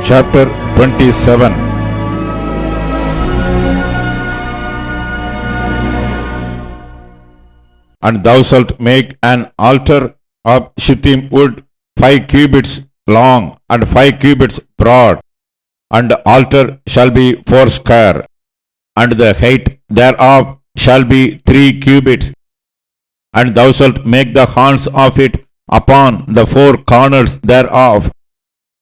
Chapter 27. And thou shalt make an altar of shittim wood 5 cubits long and 5 cubits broad, and the altar shall be 4 square, and the height thereof shall be 3 cubits. And thou shalt make the horns of it upon the 4 corners thereof.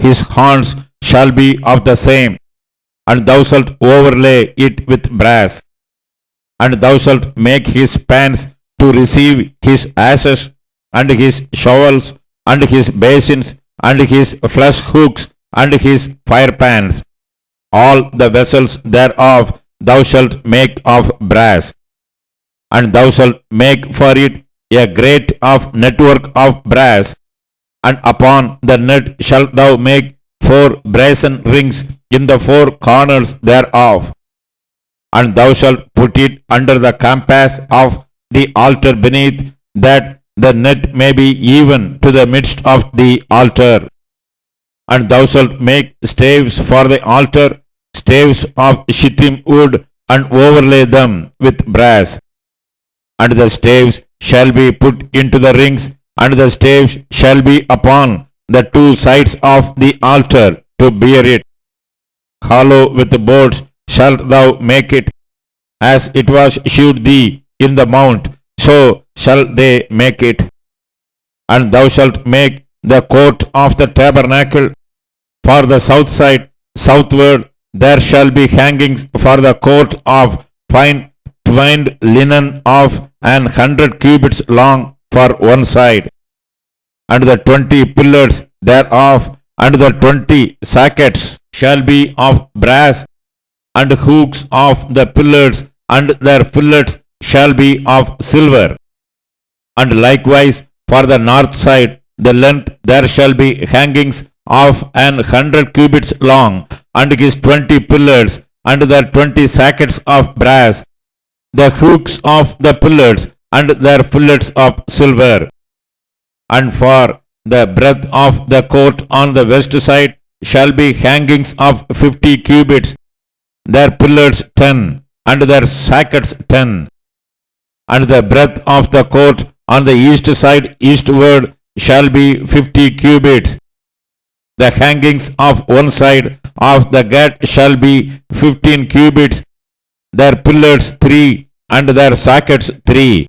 His horns shall be of the same, and thou shalt overlay it with brass. And thou shalt make his pans to receive his ashes, and his shovels, and his basins, and his flesh hooks, and his firepans. All the vessels thereof thou shalt make of brass. And thou shalt make for it a grate of network of brass, and upon the net shalt thou make 4 brazen rings in the 4 corners thereof. And thou shalt put it under the compass of the altar beneath, that the net may be even to the midst of the altar. And thou shalt make staves for the altar, staves of shittim wood, and overlay them with brass. And the staves shall be put into the rings, and the staves shall be upon the 2 sides of the altar to bear it. Hollow with boards shalt thou make it, as it was shewed thee in the mount, so shall they make it. And thou shalt make the court of the tabernacle. For the south side, southward, there shall be hangings for the court of fine twined linen of 100 cubits long for one side, and the 20 pillars thereof, and the 20 sockets shall be of brass, and hooks of the pillars and their fillets shall be of silver. And likewise for the north side, the length there shall be hangings of 100 cubits long, and his 20 pillars, and their 20 sockets of brass, the hooks of the pillars and their fillets of silver. And for the breadth of the court on the west side shall be hangings of 50 cubits, their pillars 10, and their sockets 10. And the breadth of the court on the east side eastward shall be 50 cubits. The hangings of one side of the gate shall be 15 cubits, their pillars 3, and their sockets 3.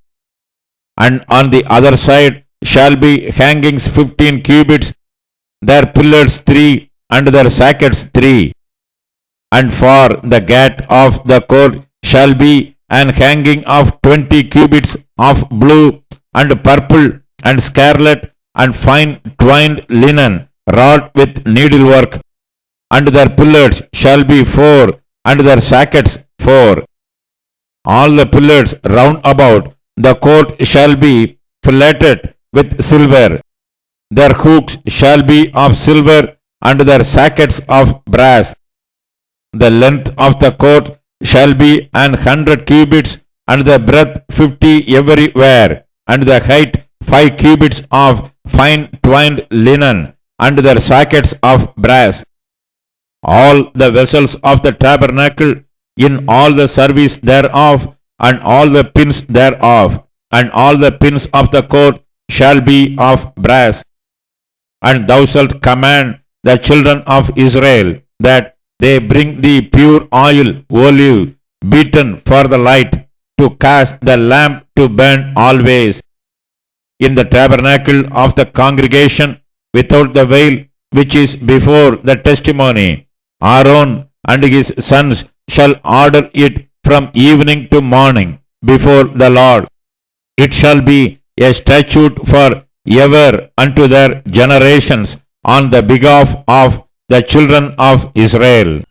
And on the other side shall be hangings 15 cubits, their pillars 3, and their sockets 3. And for the gate of the court shall be an hanging of 20 cubits of blue and purple and scarlet and fine twined linen wrought with needlework, and their pillars shall be 4, and their sockets 4. All the pillars round about the court shall be filleted with silver. Their hooks shall be of silver, and their sockets of brass. The length of the court shall be 100 cubits, and the breadth 50 everywhere, and the height 5 cubits of fine twined linen, and their sockets of brass. All the vessels of the tabernacle in all the service thereof, and all the pins thereof, and all the pins of the court shall be of brass. And thou shalt command the children of Israel that they bring thee pure oil, olive, beaten for the light, to cast the lamp to burn always. In the tabernacle of the congregation, without the veil which is before the testimony, Aaron and his sons shall order it from evening to morning before the Lord. It shall be a statute for ever unto their generations on the behalf of the children of Israel.